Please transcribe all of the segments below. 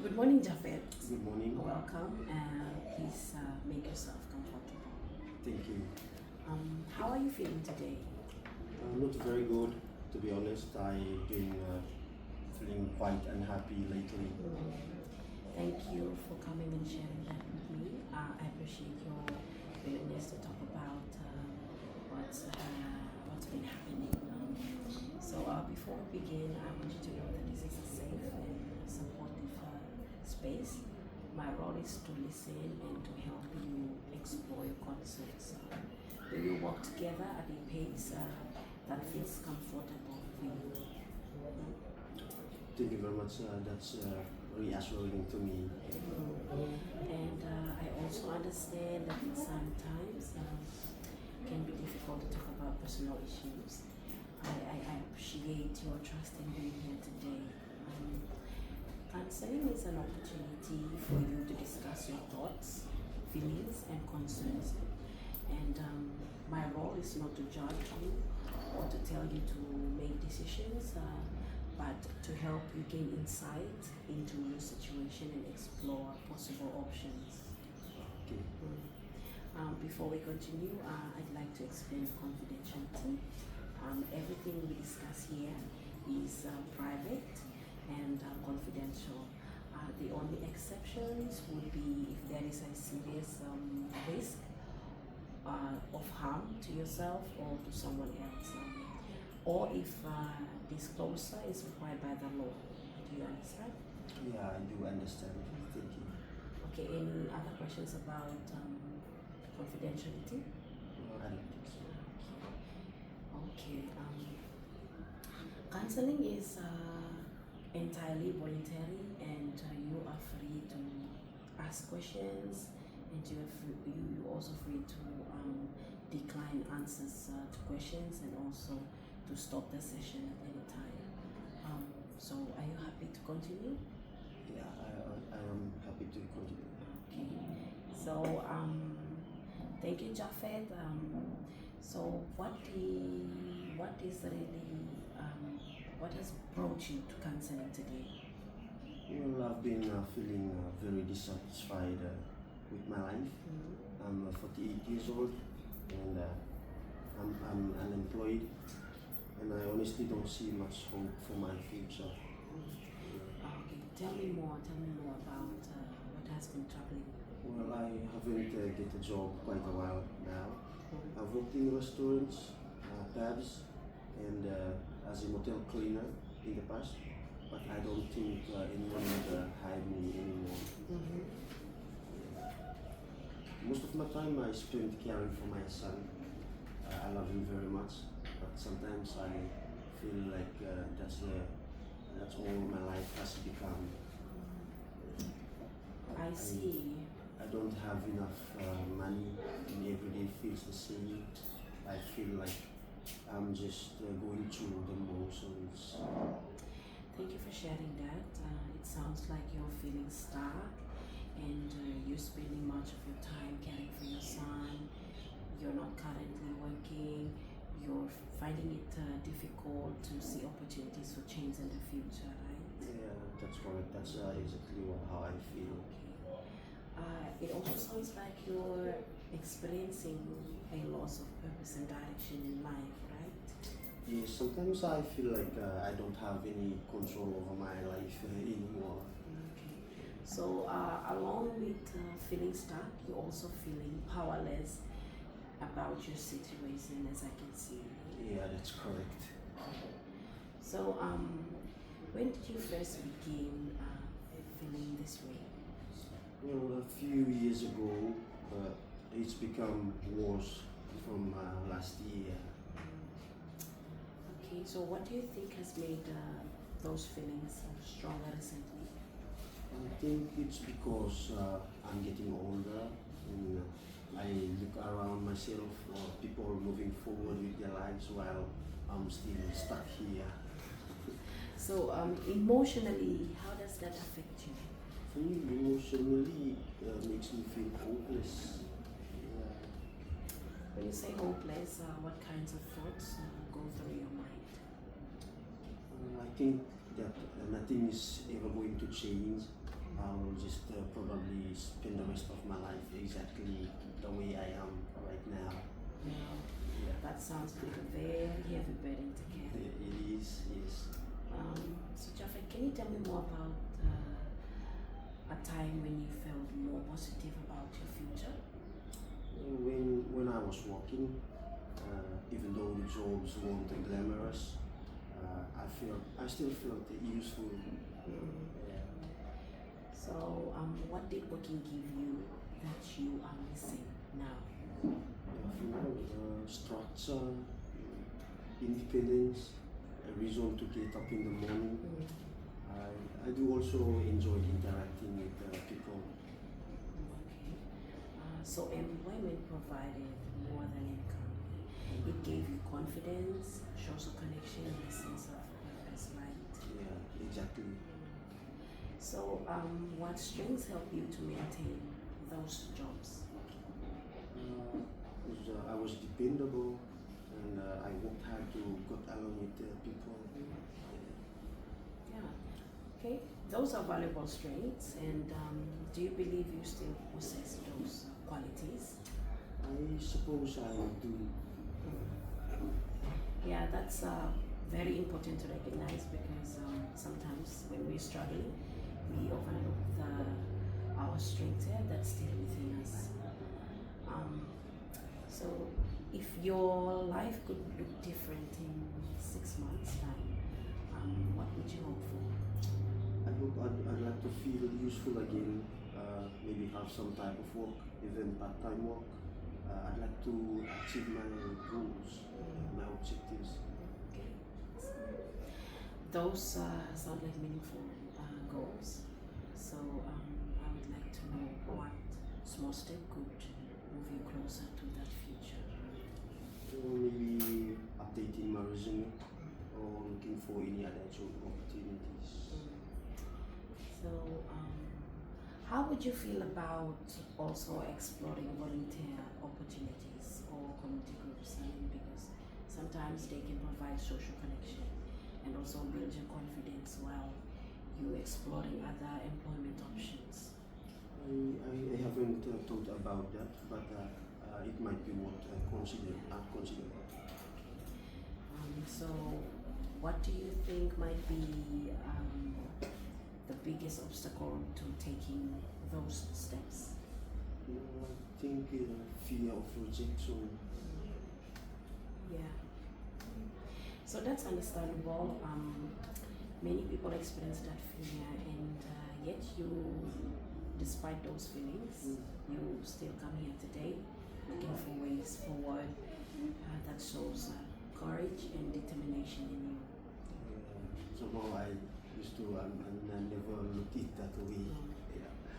Good morning, Jafet. Good morning. Welcome. Please make yourself comfortable. Thank you. How are you feeling today? Not very good, to be honest. I've been feeling quite unhappy lately. Thank you for coming and sharing that with me. I appreciate your willingness to talk about what's been happening. Before we begin, I want you to know that this is a safe and supportive space. My role is to listen and to help you explore your concerns. We will work together at a pace that feels comfortable for you. Thank you very much. That's reassuring to me. And I also understand that it sometimes can be difficult to talk about personal issues. I appreciate your trust in being here today. Counseling is an opportunity for you to discuss your thoughts, feelings, and concerns. And my role is not to judge you or to tell you to make decisions, but to help you gain insight into your situation and explore possible options. Okay. Before we continue, I'd like to explain confidentiality. Everything we discuss here is private and confidential. The only exceptions would be if there is a serious risk of harm to yourself or to someone else, or if disclosure is required by the law. Do you understand? Yeah, I do understand. Thank you. Okay, any other questions about confidentiality? I don't think so. Okay. Counseling is entirely voluntary, and you are free to ask questions, and you also free to decline answers to questions, and also to stop the session at any time. So, are you happy to continue? Yeah, I am happy to continue. Okay. So, thank you, Jafet. So, what is really what has brought you to counseling today? Well, I've been feeling very dissatisfied with my life. I'm 48 years old and I'm unemployed, and I honestly don't see much hope for my future. Okay, tell me more about what has been troubling you. Well, I haven't get a job quite a while now. I've worked in restaurants, pubs, and as a motel cleaner in the past, but I don't think anyone would hire me anymore. Most of my time I spend caring for my son. I love him very much, but sometimes I feel like that's all my life has become. I see. I don't have enough money, and every day feels the same. I feel like I'm just going through the motions. Thank you for sharing that. It sounds like you're feeling stuck, and you're spending much of your time caring for your son. You're not currently working. You're finding it difficult to see opportunities for change in the future, right? Yeah, that's correct. That's exactly how I feel. It also sounds like you're experiencing a loss of purpose and direction in life, right? Yeah, sometimes I feel like I don't have any control over my life anymore. Okay. So, along with feeling stuck, you're also feeling powerless about your situation, as I can see. Yeah, that's correct. So, when did you first begin feeling this way? Well, a few years ago, it's become worse from last year. Okay, so what do you think has made those feelings stronger recently? I think it's because I'm getting older, and I look around myself for people moving forward with their lives while I'm still stuck here. So, emotionally, how does that affect you? For me, emotionally, makes me feel hopeless. Yeah. When you say hopeless, what kinds of thoughts go through your mind? I think that nothing is ever going to change. I'll just probably spend the rest of my life exactly the way I am right now. Yeah. Yeah. That sounds like a very heavy burden to carry. It is, yes. So Jafet, can you tell me more about a time when you felt more positive about your future? When I was working, even though the jobs weren't glamorous, I still felt useful. Yeah. So, what did working give you that you are missing now? Structure, independence, a reason to get up in the morning. I do also enjoy interacting with people. Okay. So employment provided more than income. It gave you confidence, social connection, and a sense of purpose, right? Yeah, exactly. So, what strengths help you to maintain those jobs? I was dependable, and I worked hard to get along with people. Yeah. Okay. Those are valuable strengths, and do you believe you still possess those qualities? I suppose I do. Yeah, that's very important to recognize because sometimes when we're struggling, we overlook our strengths that's still within us. So, if your life could look different in 6 months' time, what would you hope for? I'd like to feel useful again, maybe have some type of work, even part-time work. I'd like to achieve my goals, my objectives. Okay. Those sound like meaningful goals. So I would like to know what small step could move you closer to that future. Maybe updating my resume or looking for any other job opportunities. So, how would you feel about also exploring volunteer opportunities or community groups? I mean, because sometimes they can provide social connection and also build your confidence while you exploring other employment options. I haven't thought about that, but it might be what I consider. So, what do you think might be the biggest obstacle to taking those steps? I think fear of rejection. Yeah. So that's understandable. Many people experience that fear, and yet you, despite those feelings, you still come here today looking for ways forward that shows courage and determination in you. Somehow I used to, and I never looked it that way.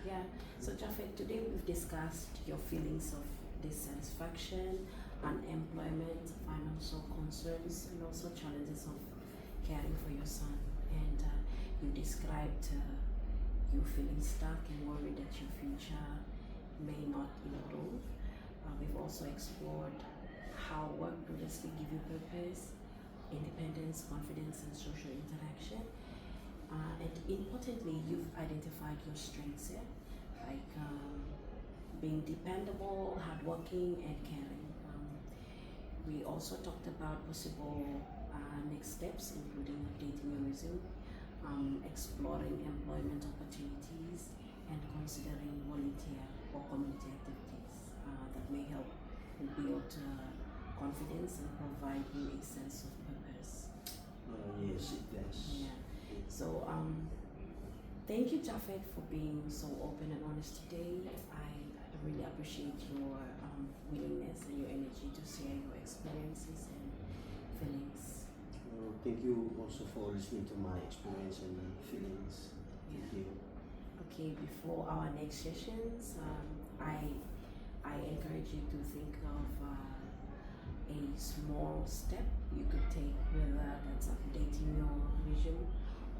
Yeah. So Jafet, today we've discussed your feelings of dissatisfaction, unemployment, financial concerns, and also challenges of caring for your son. And you described you feeling stuck and worried that your future may not improve. We've also explored how work progressively give you purpose, independence, confidence, and social interaction. And importantly, you've identified your strengths here, like being dependable, hardworking, and caring. We also talked about possible next steps, including updating your resume, exploring employment opportunities, and considering volunteer or community activities that may help build confidence and provide you a sense of purpose. Yes, it does. Yeah. So, thank you, Jafet, for being so open and honest today. I really appreciate your willingness and your energy to share your experiences and feelings. Thank you also for listening to my experience and feelings. Yeah. Thank you. Okay, before our next sessions, I encourage you to think of a small step you could take, whether that's updating your resume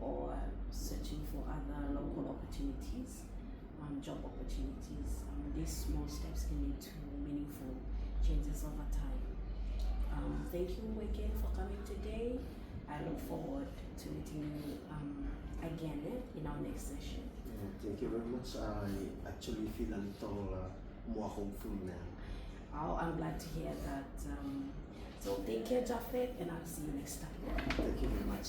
or searching for other local opportunities, job opportunities. These small steps can lead to meaningful changes over time. Thank you again for coming today. I look forward to meeting you again in our next session. Thank you very much. I actually feel a little more hopeful now. Oh, I'm glad to hear that. So take care, Japheth, and I'll see you next time. Thank you very much.